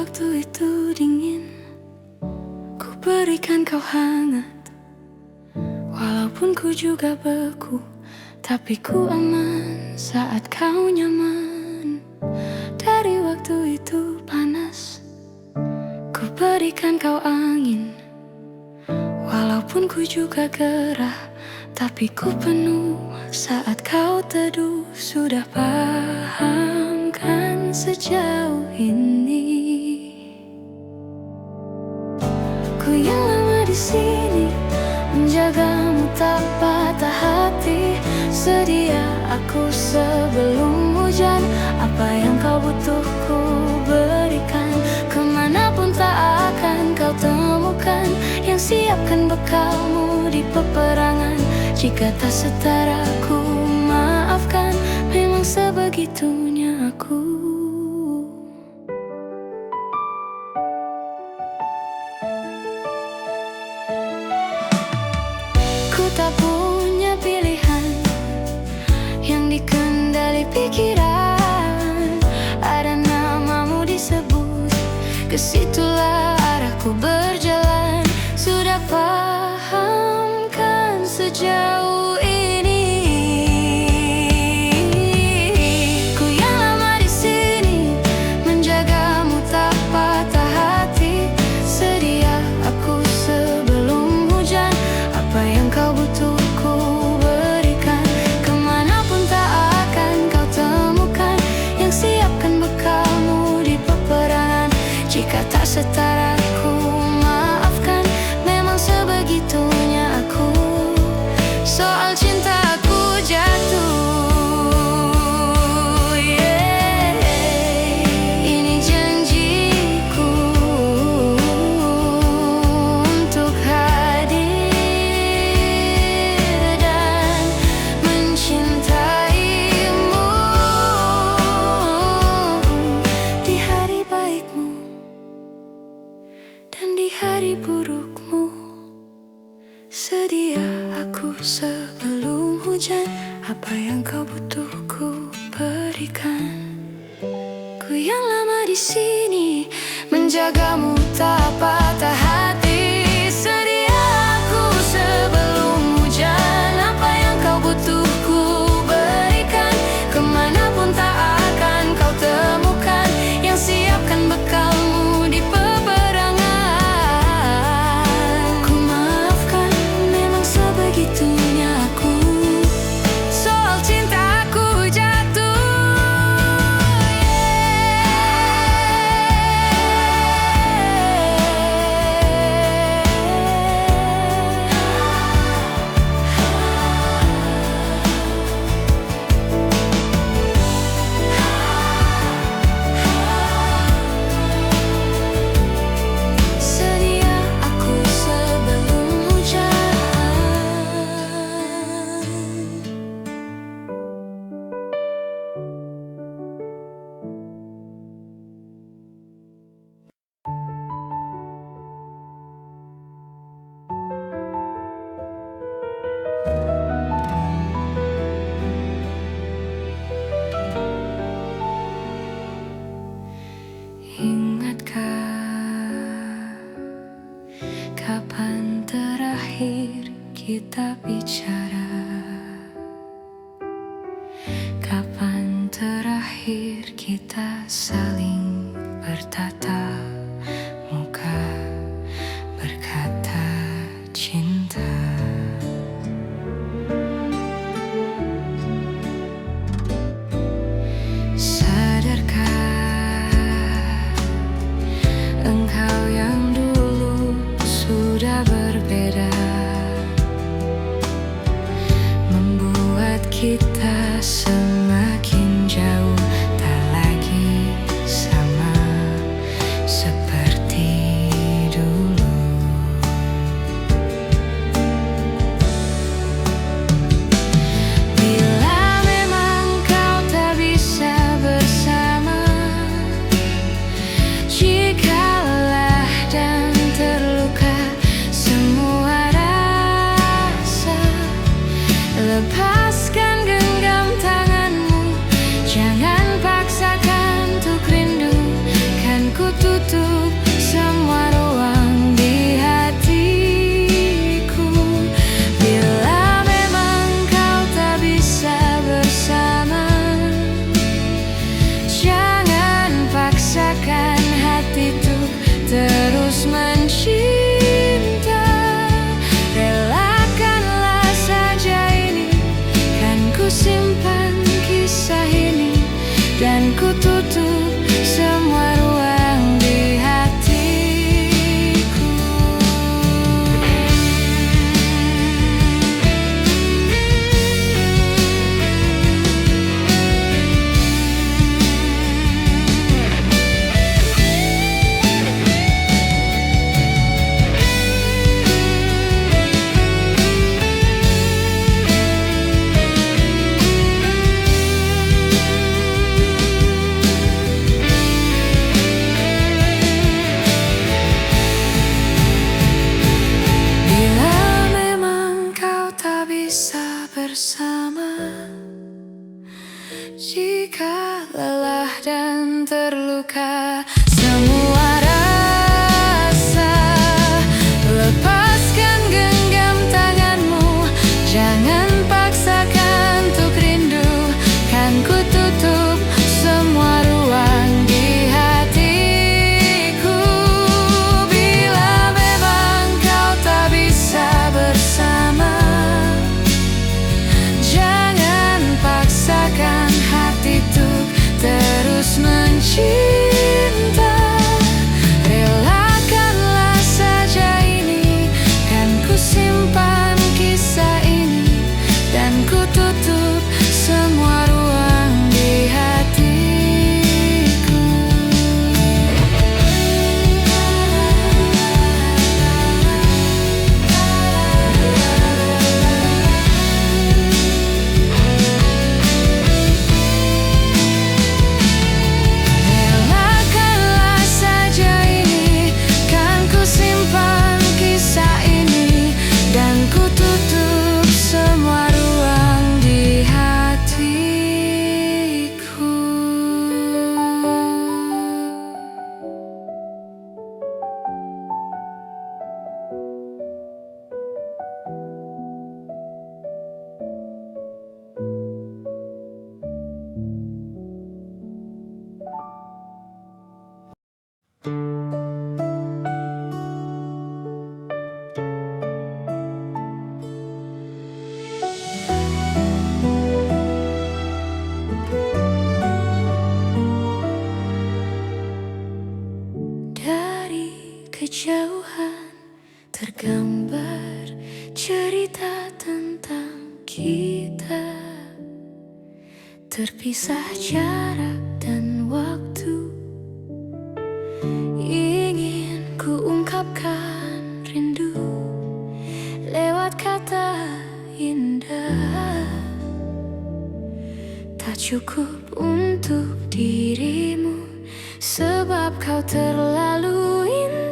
waktu itu dingin, ku berikan kau hangat. Walaupun ku juga beku, tapi ku aman saat kau nyaman. Dari waktu itu panas, ku berikan kau angin. Walaupun ku juga gerah, tapi ku penuh saat kau teduh. Sudah paham kan sejauh ini? Ku yang lama di sini, menjagamu tak patah hati. Sedia aku sebelum hujan, apa yang kau butuh ku berikan. Kemanapun tak akan kau temukan yang siapkan bekalmu di peperangan. Jika tak setara ku maafkan, memang sebegitunya aku. Ku tak punya pilihan yang dikendali pikiran. Ada namamu disebut, kesitulah arahku berjalan. Sudah paham kan sejauh ini? Ku yang lama di sini, menjagamu tak patah hati. Sedia aku sebelum hujan, apa yang kau butuh ku berikan. Kemanapun tak akan kau temukan yang siapkan bekalmu di peperangan. Jika tak setara ku maafkan, memang sebegitunya aku. Soal cintaku jatuh, ini janjiku untuk hadir dan mencintaimu di hari baikmu dan di hari burukmu. Sedia aku sebelum hujan, apa yang kau butuh ku berikan. Ku yang lama di sini, menjagamu tak patah hati. Sedia aku sebelum hujan, apa yang kau butuh ku berikan. Kemanapun tak akan kau temukan yang siapkan bekalmu di peperangan. Ku maafkan, memang sebegitunya aku. Soal cintaku jatuh, sedia aku sebelum hujan. Ingatkah kapan terakhir kita bicara? Kapan terakhir kita saling bertatap muka, berkata cinta? Sadarkah engkau yang dulu sudah berbeda, membuat kita semakin jauh, tak lagi sama seperti dulu. Bila memang kau tak bisa bersama, jika lelah dan terluka, semua ku tutup semua ruang di hatiku. Bila memang kau tak bisa bersama, jangan paksakan hati tuh terus mencinta. Relakanlah saja ini, kan ku simpan kisah ini, dan ku tutup semua ruang di hatiku. Bisa bersama, jika lelah dan terluka semua rasa, lepaskan genggam tanganmu, jangan paksakan untuk rindu, kan ku tutup semua ruang di hatiku. Bila memang kau tak bisa bersama, paksakan hati tuh terus mencinta. Relakanlah saja ini, kan ku simpan kisah ini, dan ku tutup semua ruang di hatiku. Kejauhan tergambar cerita tentang kita, terpisah jarak dan waktu. Ingin ku ungkapkan rindu lewat kata indah, tak cukup untuk dirimu, sebab kau terlalu indah.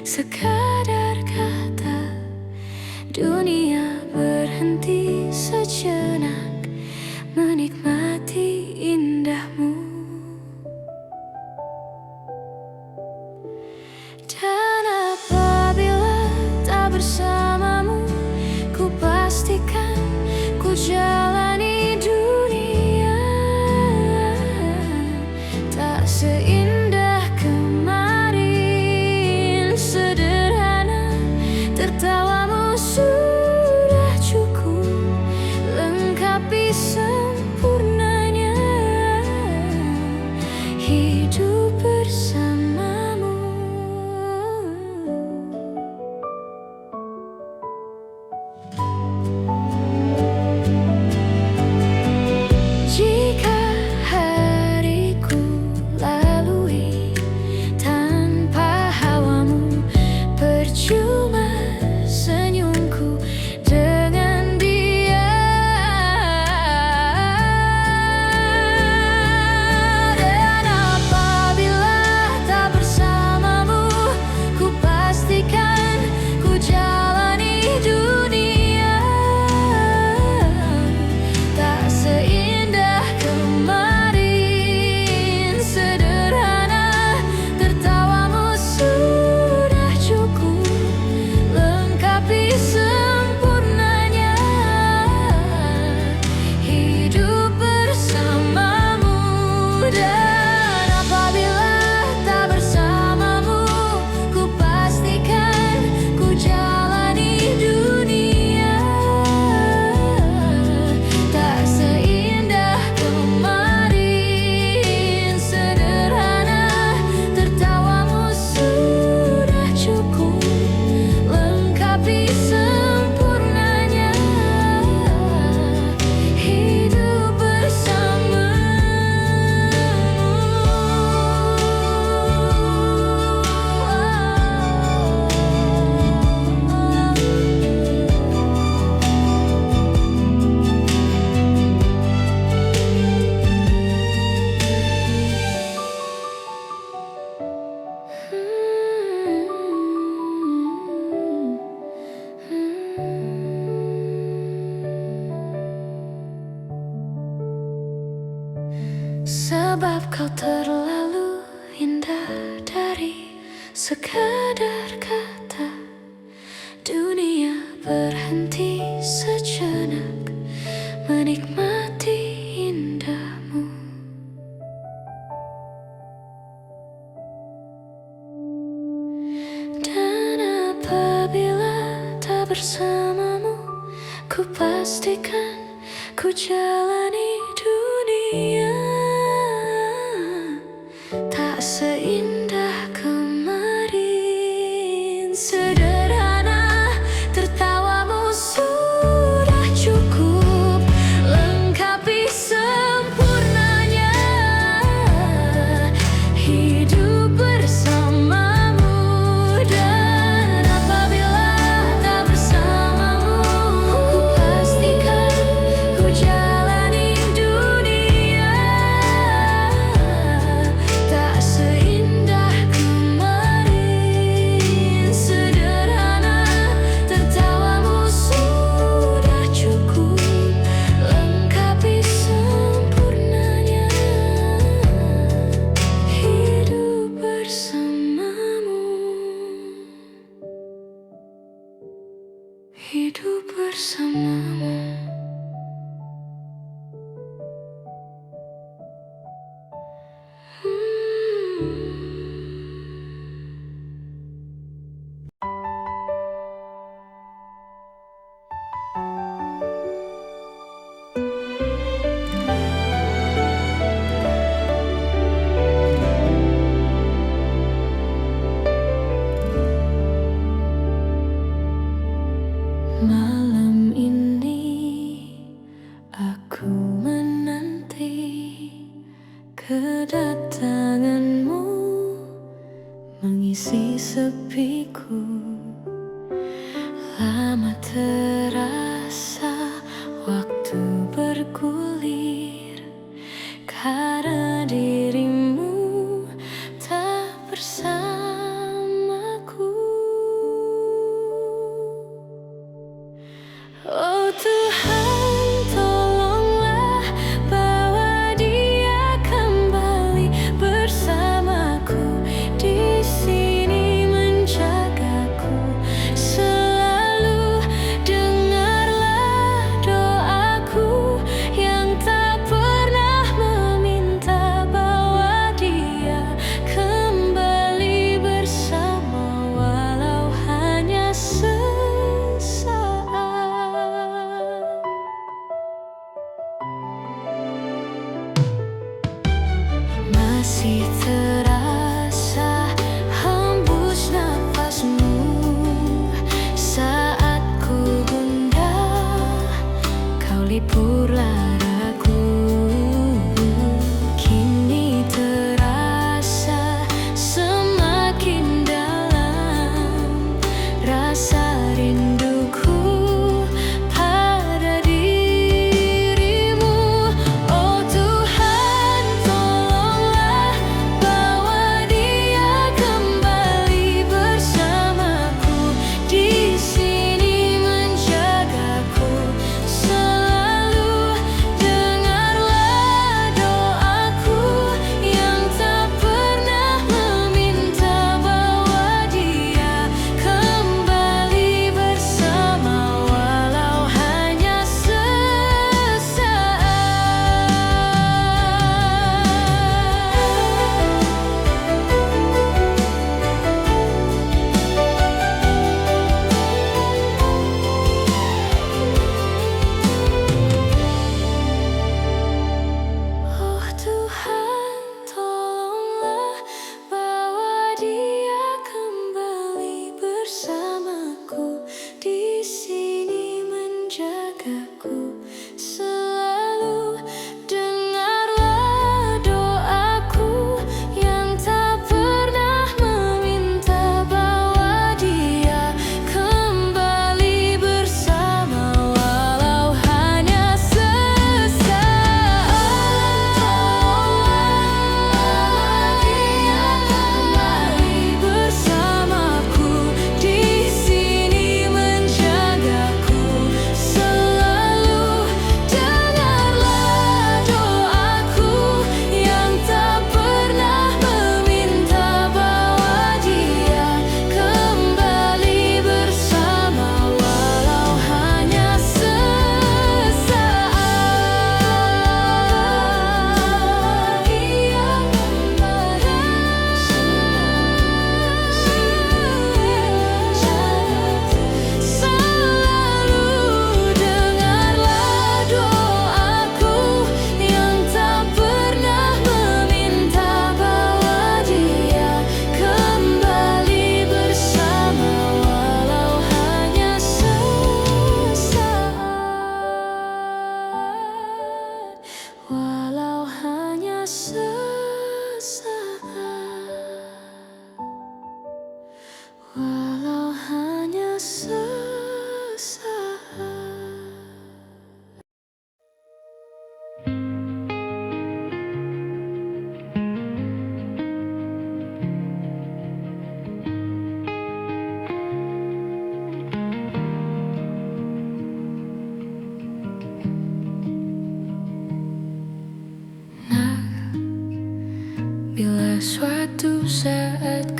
Sekadar kata, dunia berhenti sejenak menikmati indahmu. Dan apabila tak bersamamu, ku pastikan ku jalani dunia tak seindah kemarin. Sederhana sekadar kata. Dunia berhenti sejenak menikmati indahmu. Dan apabila tak bersamamu, ku pastikan ku jalani dunia tak seindah kemarin. Sederhana, tertawamu sudah cukup lengkapi sempurnanya hidup bersamamu. Dan apabila tak bersamamu, ku pastikan ku jalani dunia tak seindah kemarin. Sederhana, tertawamu sudah cukup lengkapi sempurnanya hidup bersamamu. Hidup bersamamu. Malam ini aku menanti kedatanganmu mengisi sepiku. Lama terasa waktu bergulir karena dirimu tak bersamaku. Oh Tuhan, tolonglah bawa dia kembali bersamaku di sini menjagaku selalu. Dengarlah doaku yang tak pernah meminta, bawa dia kembali bersama walau hanya sesaat. Masih terasa hembus nafasmu saat ku gundah, kau lipurlah ragu. Kini terasa semakin dalam rasa rinduku pada dirimu. Oh Tuhan, tolonglah bawa dia kembali bersamaku di sini menjagaku selalu.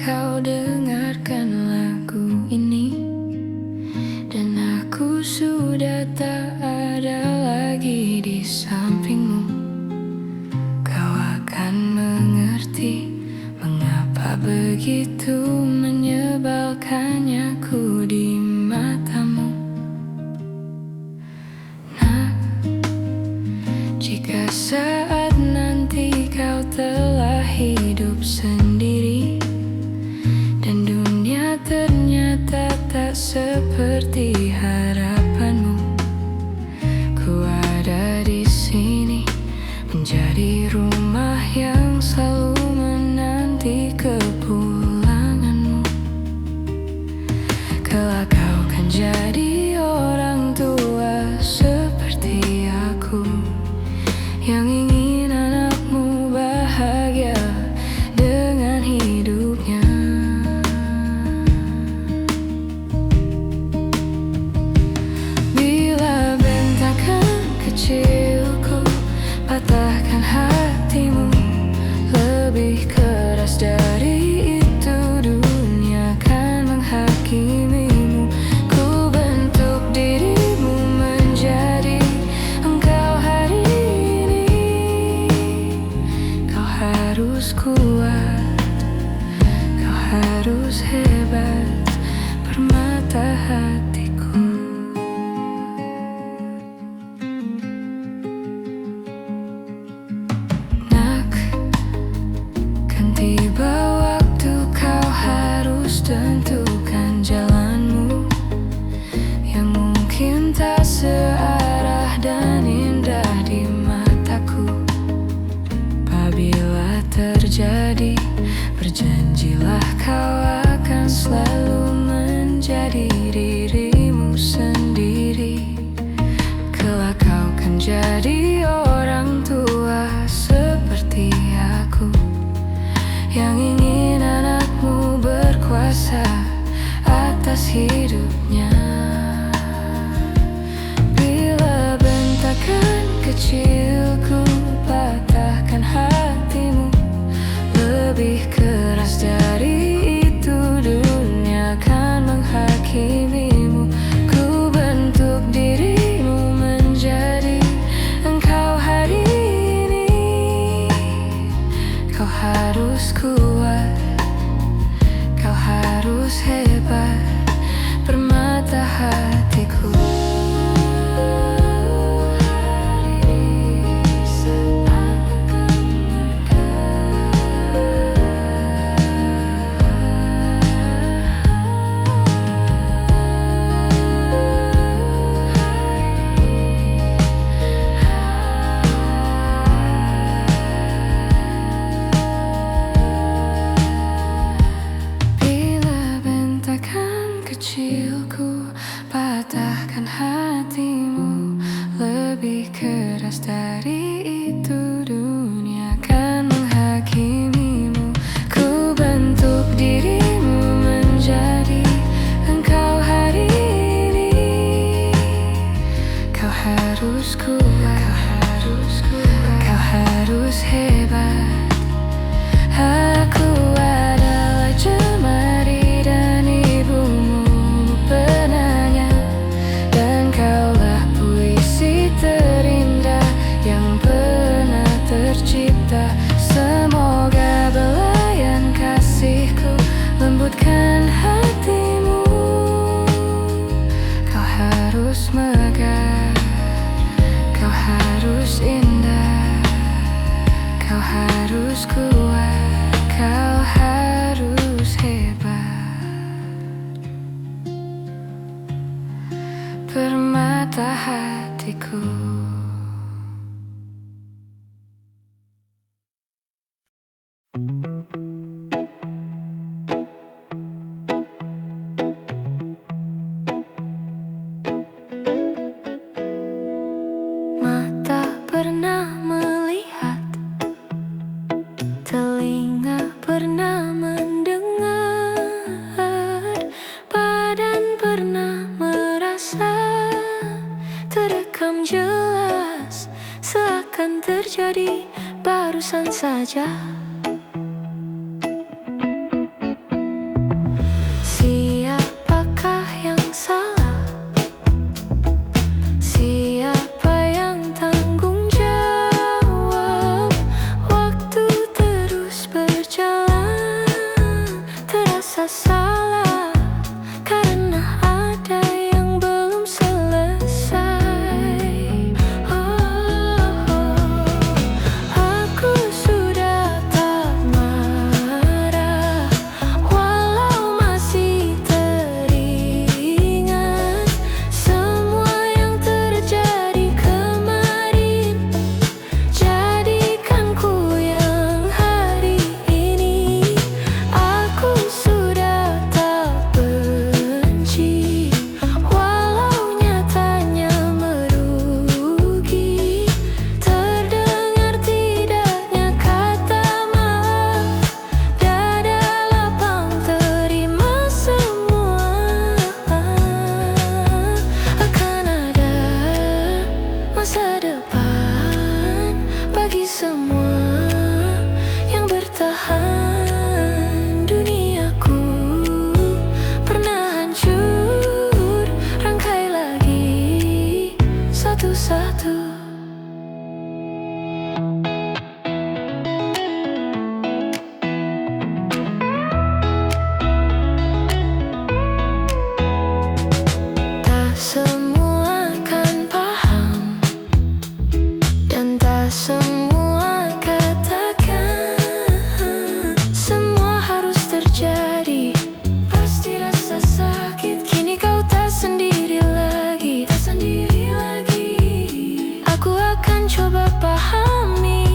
kau dengarkan lagu ini, dan aku sudah tak ada lagi di sampingmu. Kau akan mengerti mengapa begitu menyebalkannya ku di matamu. Nah, jika saat nanti kau telah hidup sendiri dan dunia ternyata tak seperti harapanmu, ku ada di sini menjadi rumah yang selalu menanti kepulanganmu. Kelak kau kan jadi orang tua seperti aku, yang ingin anakmu bahagia dengan hidupnya. Bila bentakan kecilku patahkan hatimu, lebih keras dari itu dunia kan menghakimimu. Ku bentuk dirimu menjadi engkau hari ini. Kau harus kuat, kau harus hebat, permata hatiku. Nak, kan tiba waktu kau harus tentukan jalanmu, yang mungkin tak searah dan indah di mataku. Apabila terjadi, berjanjilah kau akan selalu menjadi dirimu sendiri. Kelak kau kan jadi orang tua seperti aku, yang ingin anakmu berkuasa atas hidupnya. Bila bentakan kecilku patahkan hatimu, lebih keras dari itu dunia kan menghakimimu. Ku bentuk dirimu menjadi engkau hari ini. Kau harus kuat, kau harus hebat, permata hatiku. Bila bentakan kecilku patahkan hatimu, lebih keras dari itu dunia kan menghakimimu. Ku bentuk dirimu menjadi engkau hari ini. Kau harus kuat, kau harus hebat. Aku adalah jemari dan ibumu penanya, dan kaulah puisi terindah yang pernah tercipta. Semoga belayan kasihku lembutkan hatimu. Kau harus megah, kau harus indah, kau harus kuat, kau harus hebat, permata hatiku. Mata pernah melihat, telinga pernah mendengar, badan pernah merasa, terekam jelas, seakan terjadi barusan saja. salah, karena ada yang belum selesai. Aku sudah tak marah, walau masih teringat semua yang terjadi kemarin. Jadikan ku yang hari ini. Aku sudah tak benci, walau nyatanya merugi. Terdengar tidaknya kata maaf, dada lapang terima semua. Akan ada masa depan bagi semua yang bertahan. Duniaku pernah hancur, rangkai lagi satu-satu. Tak semua akan paham, dan tak semua katakan semua harus terjadi. Pasti rasa sakit, kini kau tak sendiri lagi, tak sendiri lagi. Aku akan coba pahami.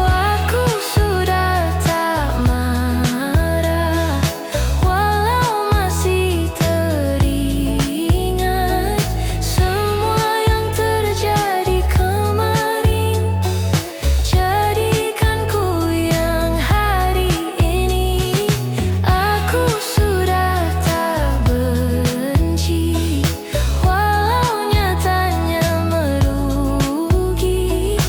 Aku sudah tak marah, walau masih teringat semua yang terjadi kemarin. Jadikan ku yang hari ini. Aku sudah tak benci, walau nyatanya merugi.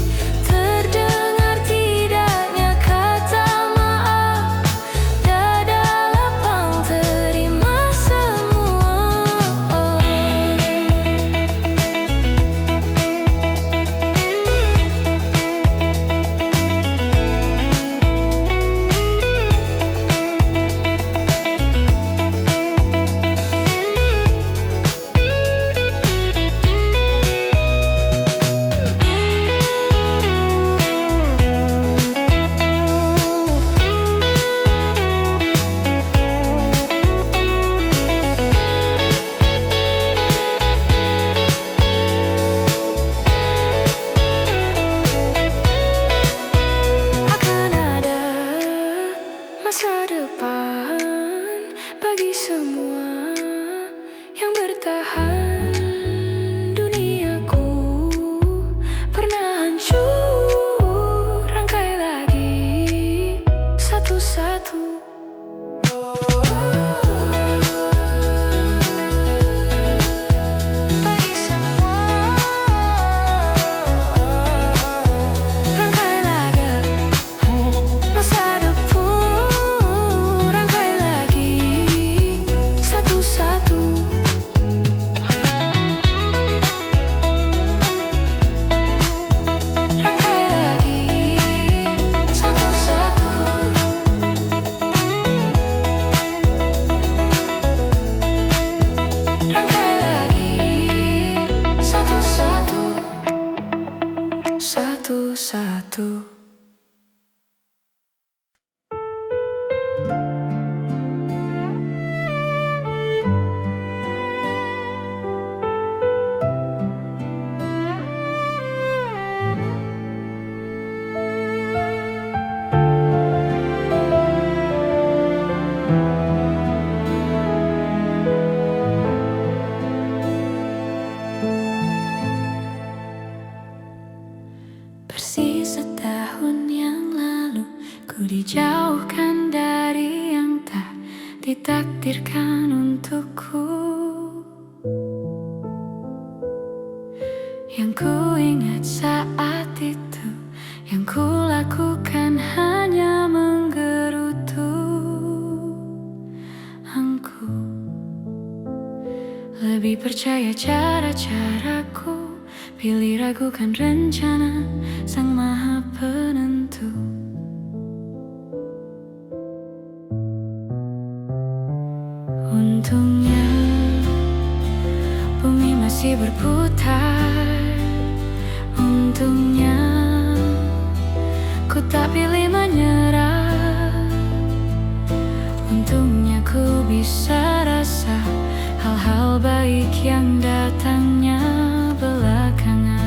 Terdengar tidaknya kata maaf, dada lapang terima semua. Akan ada masa depan bagi semua yang bertahan. Duniaku pernah hancur, rangkai lagi satu-satu. Bagi semua, rangkai lagi masa depan, rangkai lagi satu-satu. Rangkai lagi satu-satu. Rangkai lagi satu-satu. Satu-satu. Persis setahun yang lalu, ku dijauhkan dari yang tak ditakdirkan untukku. Yang ku ingat saat itu, yang ku lakukan hanya menggerutu angku. Lebih percaya cara-caraku, pilih ragukan rencana Sang Maha Penentu. Untungnya bumi masih berputar. Untungnya ku tak pilih menyerah. Untungnya ku bisa rasa hal-hal baik yang datangnya belakangan.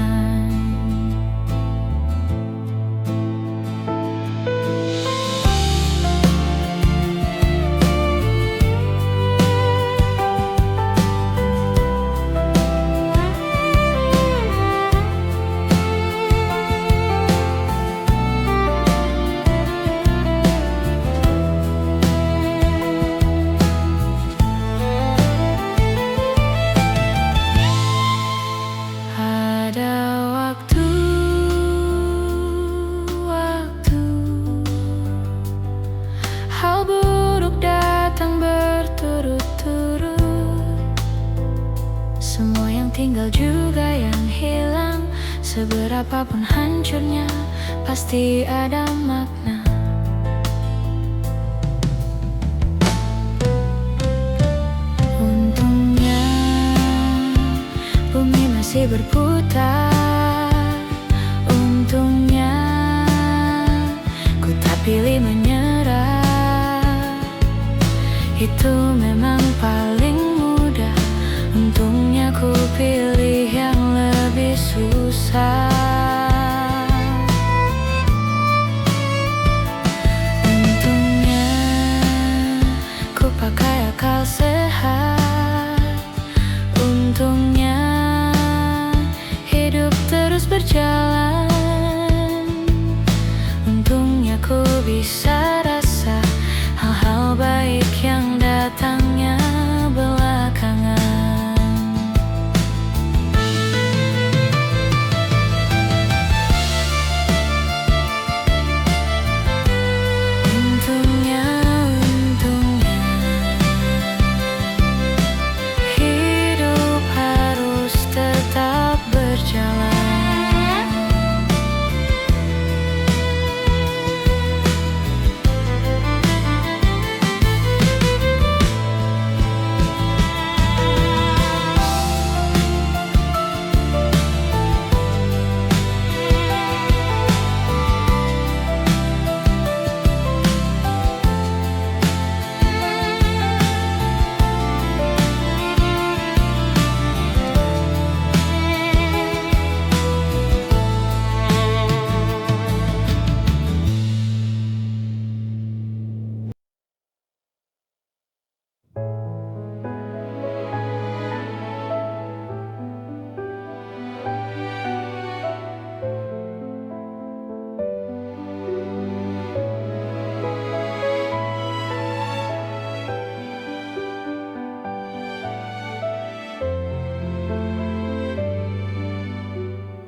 Hal buruk datang berturut-turut. Semua yang tinggal juga yang hilang. Seberapapun hancurnya, pasti ada makna. Untungnya bumi masih berputar. Untungnya ku tak pilih menyerah. Itu memang paling mudah. Untungnya ku pilih yang lebih susah. Untungnya ku pakai akal sehat. Untungnya hidup terus berjalan. Untungnya ku bisa rasa hal-hal baik yang datangnya belakangan. Untungnya hidup harus tetap berjalan.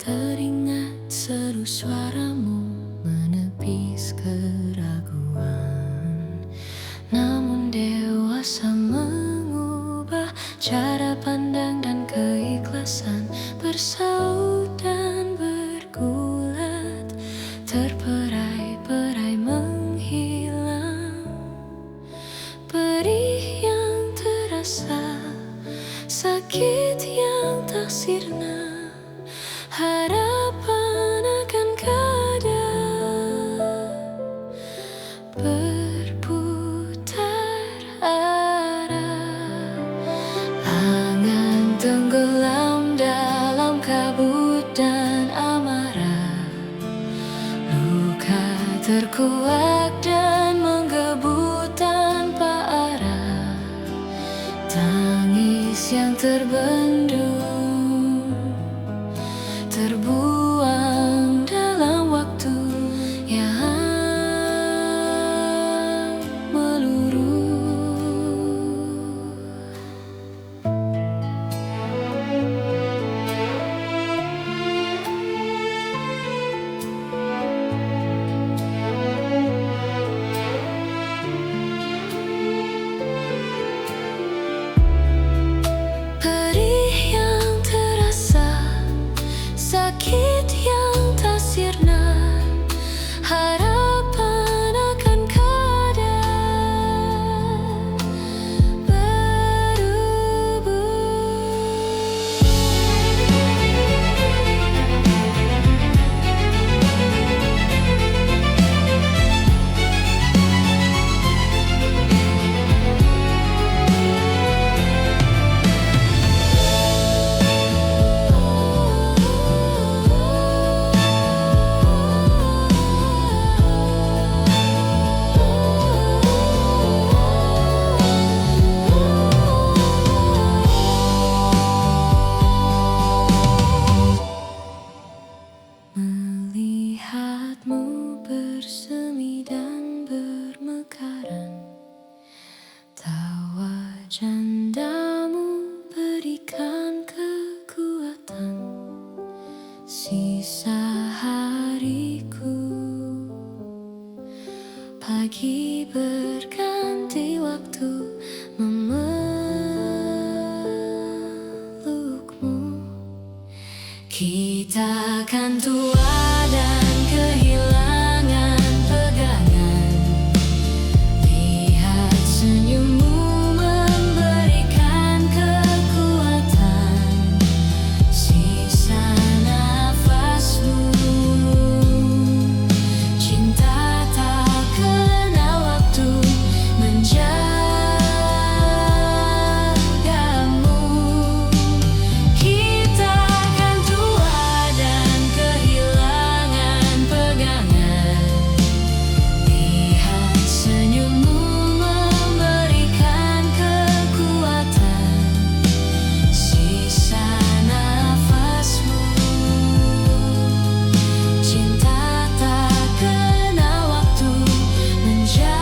Teringat seru suaramu menepis keraguan. Namun dewasa mengubah cara pandang dan keikhlasan. Bersaut dan bergulat, terperai-perai menghilang. Perih yang terasa, sakit yang tak sirna. Harapan akan kada berputar arah. Angan tenggelam dalam kabut dan amarah. Luka terkuak dan menggebu tanpa arah. Tangis yang terbendung terbuang dalam waktu yang meluruh. Perih bercandamu berikan kekuatan sisa hariku. Pagi berganti waktu memelukmu. Kita akan tua dan kehilangan pegangan. Lihat senyummu memberikan kekuatan sisa nafasmu. Cinta tak kenal waktu menjagamu. Kita akan tua dan kehilangan pegangan. Lihat senyummu memberikan kekuatan sisa nafasmu. Cinta tak kenal waktu menjagamu.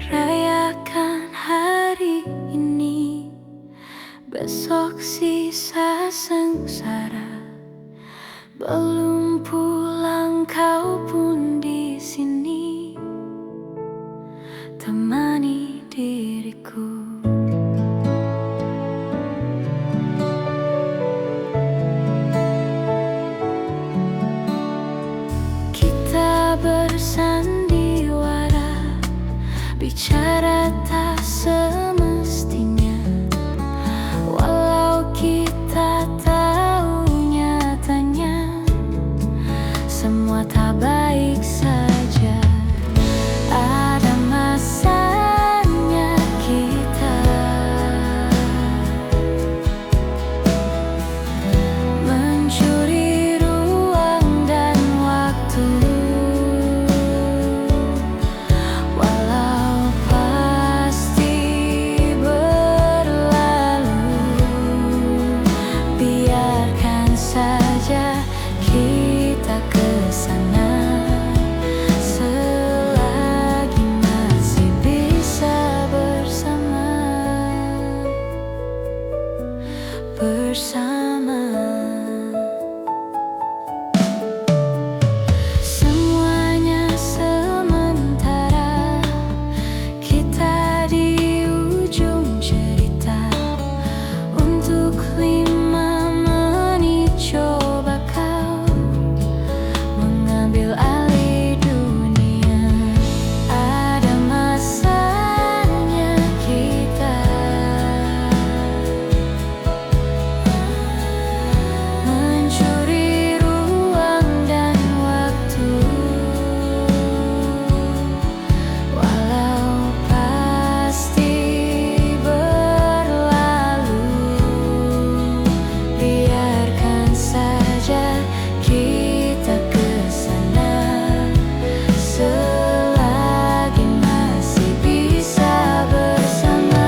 Rayakan hari ini, besok sisa sengsara. Belum pulang kau pun di sini, temani diriku. Kita bersandiwara, bicara tak semestinya. Walau kita tahu nyatanya semua tak baik saja. Ada masanya kita mencuri ruang dan waktu. Walau pasti berlalu, biarkan saja kita kesana selagi masih bisa bersama. Semuanya sementara, kita di ujung cerita. Untuk 5 menit coba kau mengambil alih dunia. Ada masanya kita mencuri ruang dan waktu. Walau pasti berlalu, biarkan saja kita kesana selagi masih bisa bersama.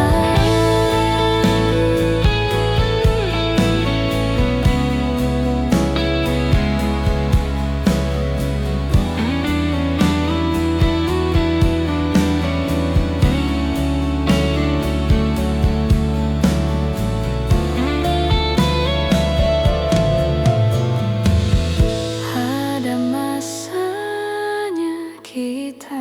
Ada masanya kita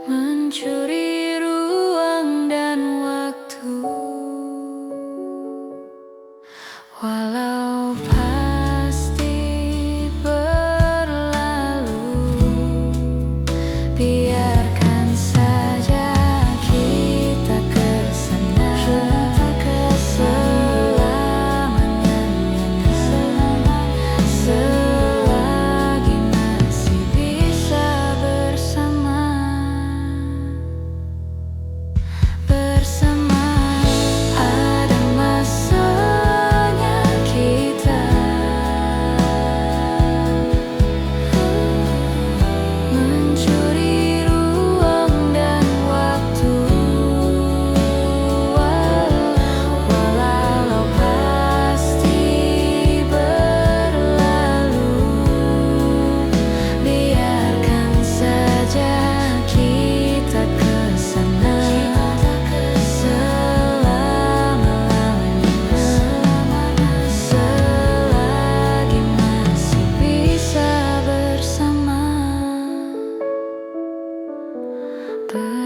mencuri ruang dan waktu.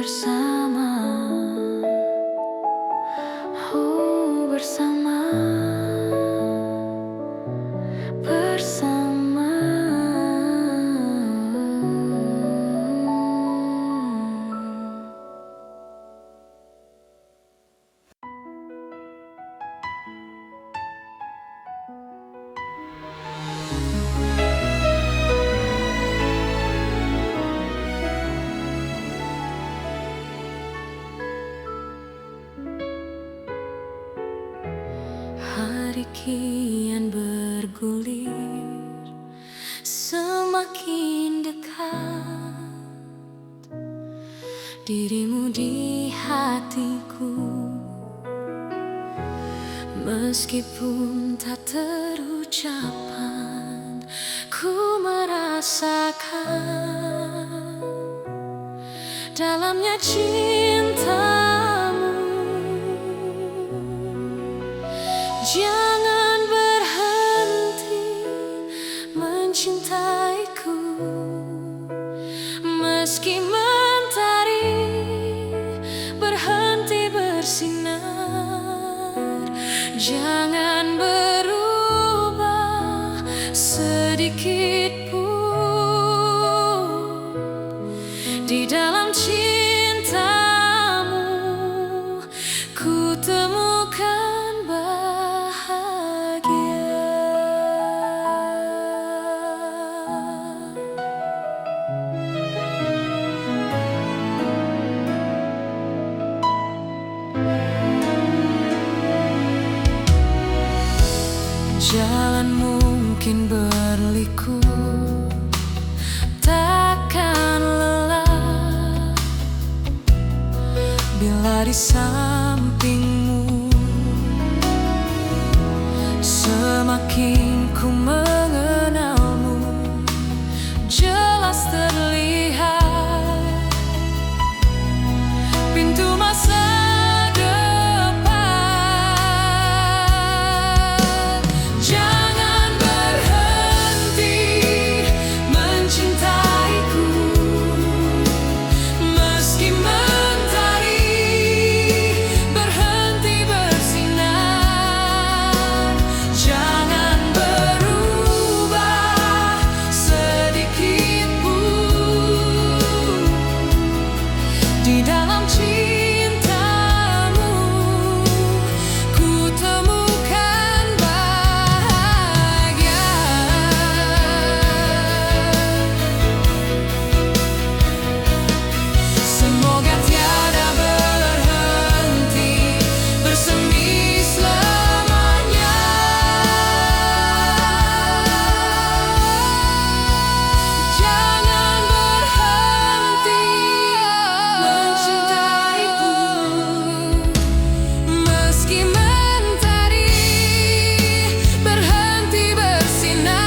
bersama. Oh, bersama. Bersama. Hari kian bergulir, semakin dekat dirimu di hatiku. Meskipun tak terucapkan, ku merasakan dalamnya cintamu. Jangan berhenti mencintaiku, meski mentari berhenti bersinar. Jangan berubah sedikit pun di dalam cintamu. Ku temukan bahagia. Jalan mungkin berliku, takkan lelah bila di sampingmu. Semakin ku mengenalmu, jelas terlihat pintu masa depan. Jangan berhenti mencintaiku, meski mentari berhenti bersinar. Jangan berubah sedikit pun di dalam cintamu. Ku temukan bahagia. Semoga tiada berhenti bersemi selamanya. Jangan berhenti mencintaiku, meski mentari berhenti bersinar.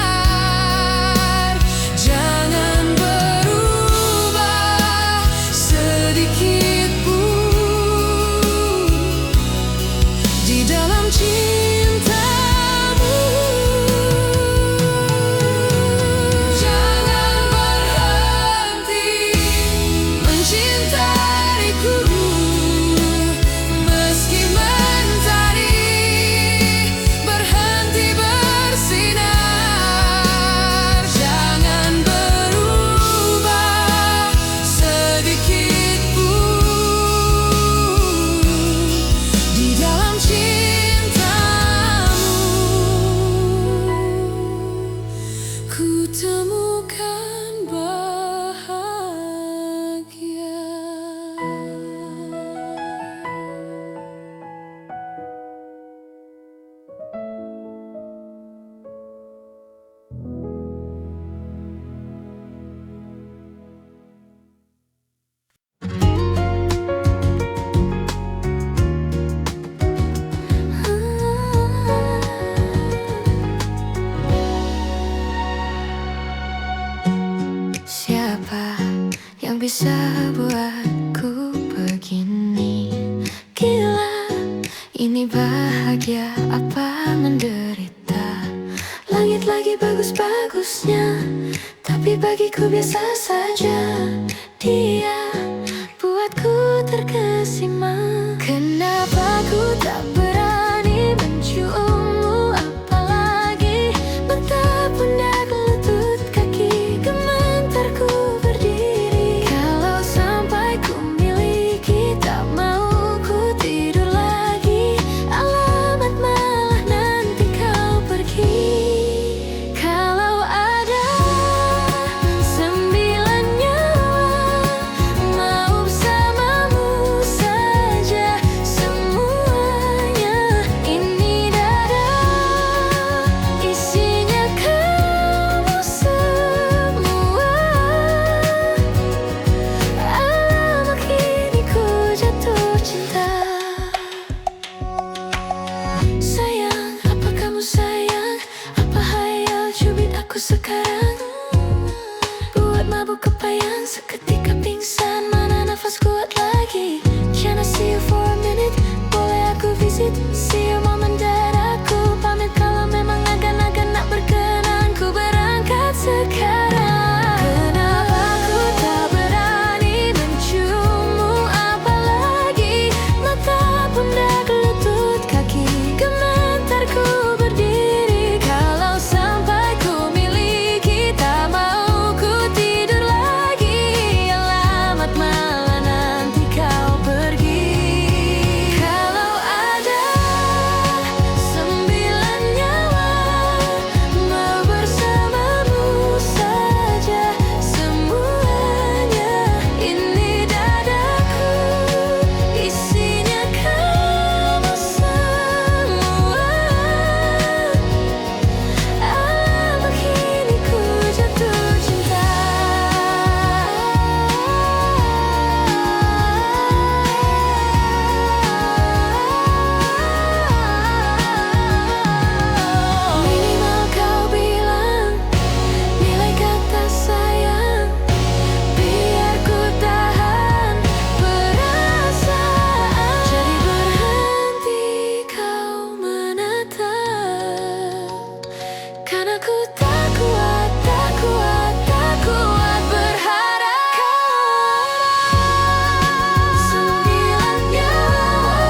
Jangan berubah sedikit pun di dalam cintamu. Jangan berhenti mencintaiku, meski mentari berhenti bersinar. Jangan berubah sedikit pun di dalam cintamu. Ku temukan bahagia. Siapa yang bisa buatku begini? Gila, ini bahagia apa menderita? Langit lagi bagus-bagusnya, tapi bagiku biasa saja. Dia buatku terkesima. Kenapa ku tak berani menciummu, apalagi mata, pundak, lutut, kaki, gemetar ku berdiri. Kalau sampai ku miliki, tak mau ku tidur lagi. Alamat malah nanti kau pergi. Kalau ada 9 nyawa, mau bersamamu saja semuanya. Ini dada, isinya kamu semua. Alamak, kini ku jatuh cinta. Sayang, apa kamu sayang? Apa hayal cubit aku sekarang? Buat mabuk kepayang, seketika pingsan, mana nafas kuat lagi. Can I see you for a minute? Boleh aku visit? See you mom and dad, aku pamit. Kalau memang agak-agak nak berkenan, ku berangkat sekarang. Kenapa ku tak berani menciummu, apalagi mata, pundak, lutut, kaki, gemetar ku berdiri. Kalau sampai ku miliki, tak mau ku tidur lagi. Alamat malah nanti kau pergi. Kalau ada 9 nyawa, mau bersamamu saja semuanya. Ini dadaku, isinya kamu semua. Alamak, kini ku jatuh cinta. Minimal kau bilang nilai kata sayang, biar ku tahan perasaan. Jadi berhenti kau menatap, karena ku tak kuat, tak kuat, tak kuat berharap. 9 nyawa,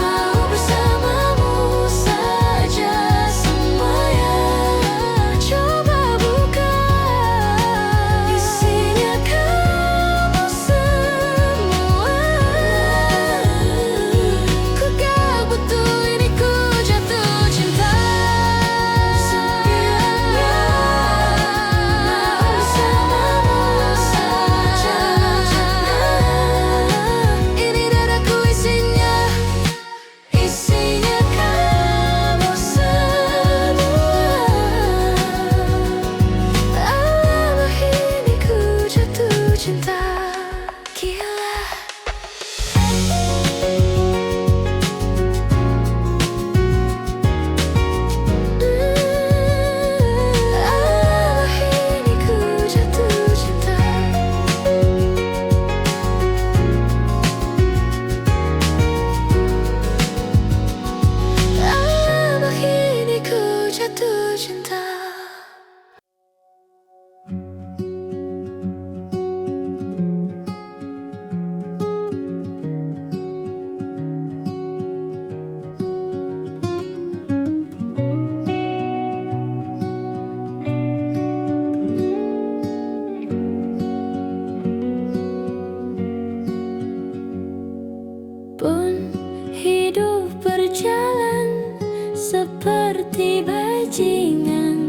mau bersamamu saja semuanya. Coba buka, isinya kamu semua. Ku gak butuh ini, ku jatuh cinta. 9 nyawa, mau bersamamu saja. Ini dadaku, isinya kamu semua. Alamak, ini ku jatuh cinta. Gila. Alamak, ini ku jatuh cinta. Alamak, ini ku jatuh cinta. Pun hidup berjalan seperti bajingan,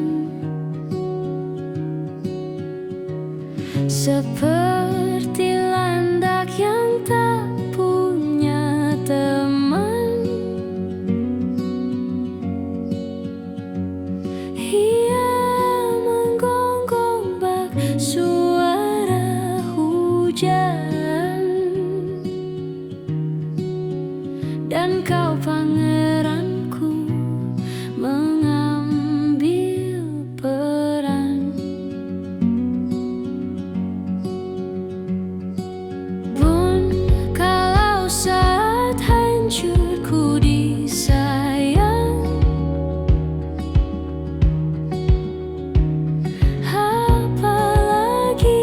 seperti landak yang tak punya teman. Ia menggonggong bak suara hujan, dan kau pangeranku mengambil peran. Pun kalau saat hancurku disayang, apalagi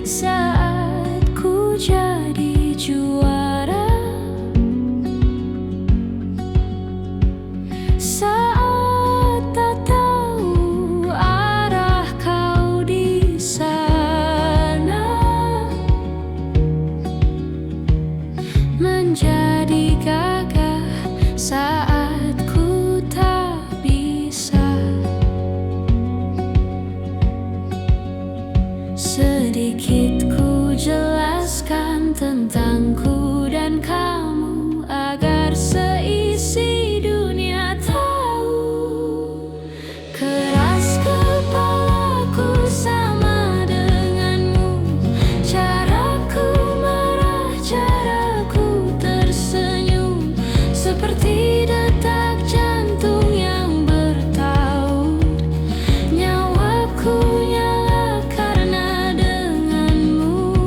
saat ku jadi juara. menjadi gagah saat ku tak bisa. Sedikit ku jelaskan tentangku dan kamu agar seisi dunia tahu. Keras kepalaku sama denganmu, caraku marah, caraku tersenyum, seperti detak jantung yang bertaut. Nyawaku nyala karena denganmu.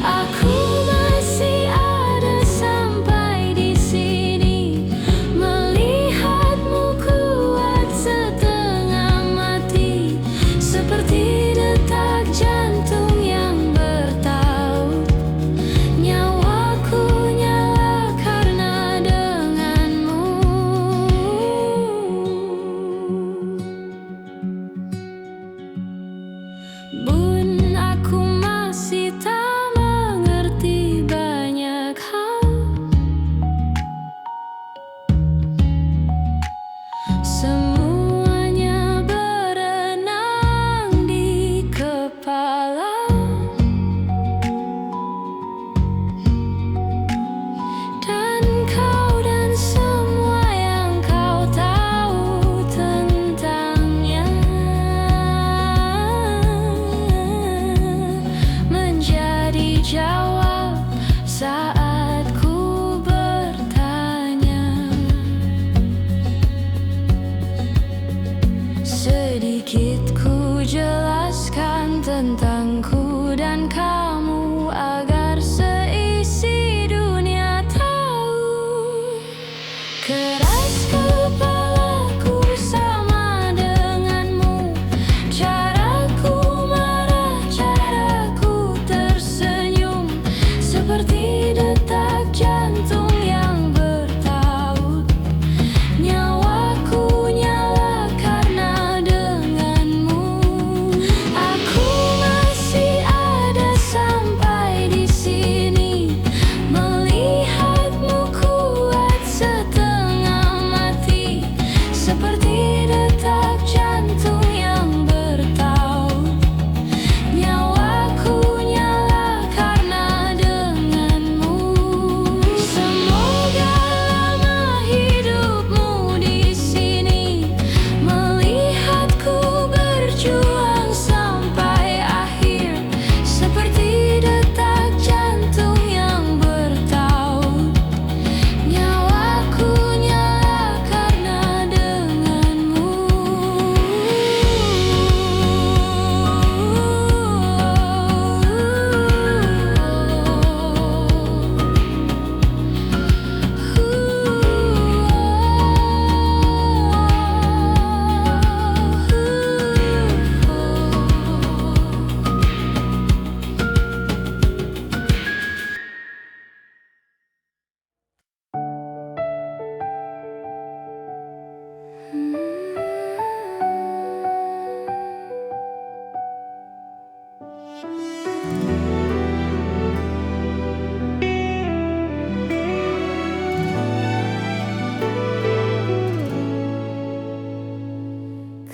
Aku masih ada sampai di sini, melihatmu kuat setengah mati, seperti detak jantung yang bertaut. Nyawaku nyala karena denganmu. Bun, aku masih tak mengerti banyak hal. Semuanya berenang di kepala. Dan kau dan semua yang kau tahu tentangnya menjadi jawab saat ku bertanya. Sedikit ku jelaskan tentangku dan kamu agar seisi dunia tahu. Keras kepalaku sama denganmu, caraku marah, caraku tersenyum, seperti detak jantung yang bertaut. Nyawaku nyala karena denganmu. Aku masih ada sampai di sini, melihatmu kuat setengah mati, seperti detak jantung yang bertaut. Nyawaku nyala karena denganmu. Semoga lama hidupmu di sini, melihatku berjuang sampai akhir, seperti detak jantung yang bertaut. Nyawaku nyala karena denganmu.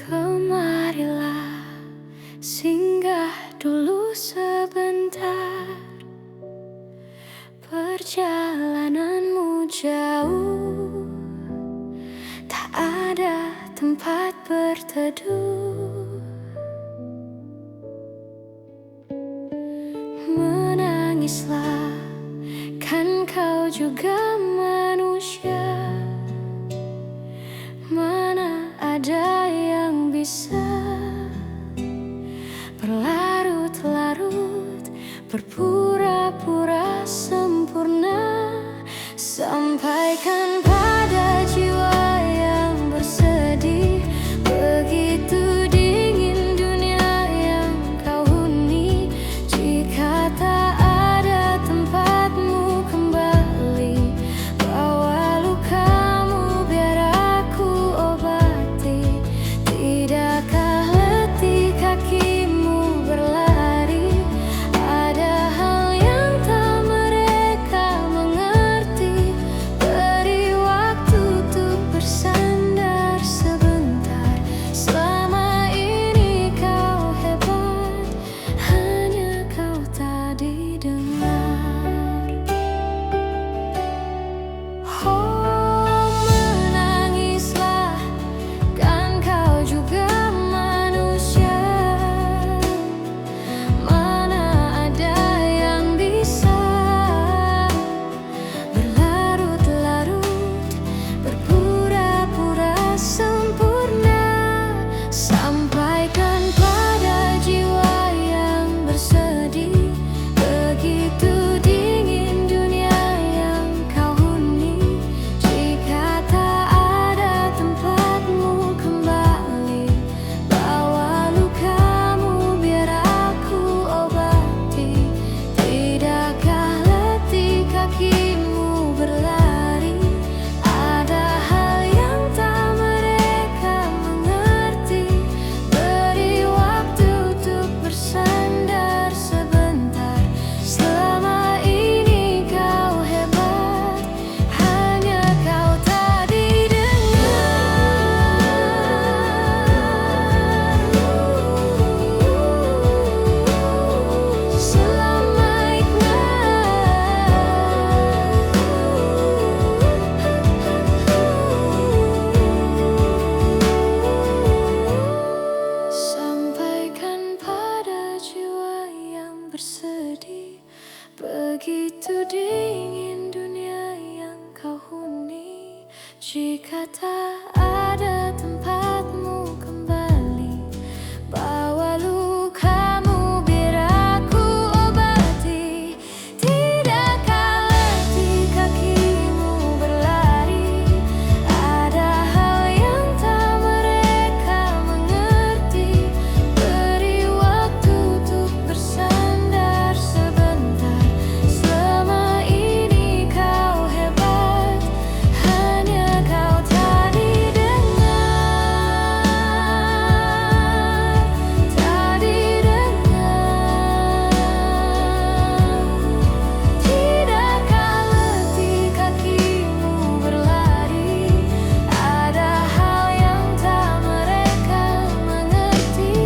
Kemarilah, singgah dulu sebentar. Perjalananmu jauh, tak ada tempat berteduh. Menangislah, kan kau juga manusia. Mana ada yang bisa berlarut-larut, berpura-pura sempurna. Sampaikan pada jiwa yang bersedih, begitu dingin dunia yang kau huni. Jika tak ada tempatmu kembali, ingin dunia yang kau huni. Jika tak ada tempatmu kembali, bawa lukamu biar aku obati. Tidakkah letih kakimu berlari, ada hal yang tak mereka mengerti. Beri waktu untuk bersandar sebentar. Selama ini kau hebat, hanya kau tak didengar. Tak didengar. Tidakkah letih kakimu berlari, ada hal yang tak mereka mengerti.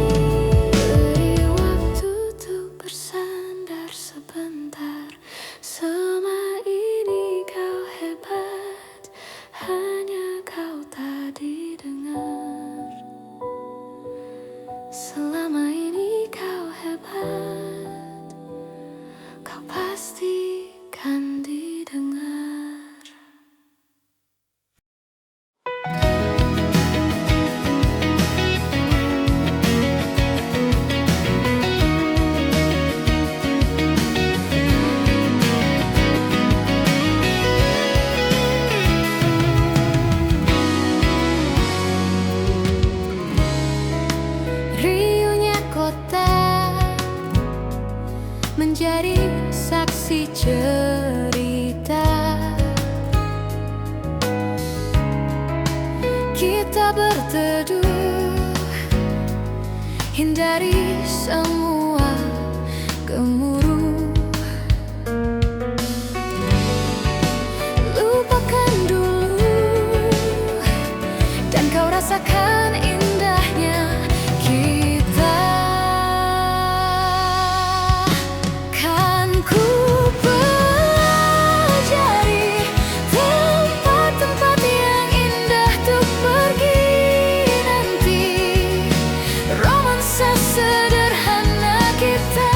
Beri waktu untuk bersandar sebentar. Selama ini kau hebat, hanya kau tak didengar. Selama ini kau hebat, kau pasti kan didengar. Riuhnya kota menjadi saksi cerita. Kita berteduh, hindari semua gemuruh. Lupakan dulu dan kau rasakan indahnya kita. Kan ku pelajari tempat-tempat yang indah untuk pergi nanti. Romansa sederhana kita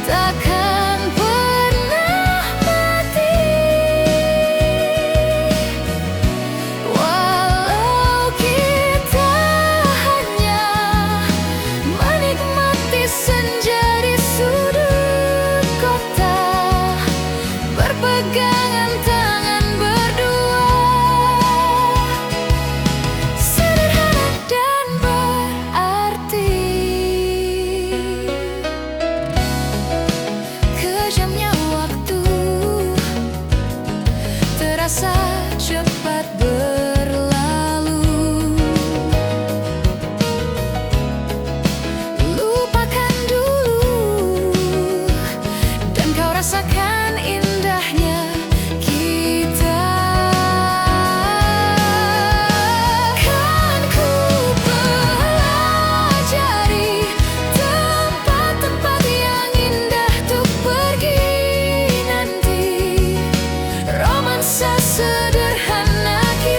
takkan pernah mati. Walau kita hanya menikmati senja di sudut kota, berpegangan tangan berdua. Sederhana dan berarti. Kejamnya waktu terasa cepat berlalu. Lupakan dulu dan kau rasakan indahnya kita. Kan ku pelajari tempat-tempat yang indah untuk pergi nanti. Romansa sederhana kita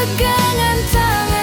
pegangan tangan.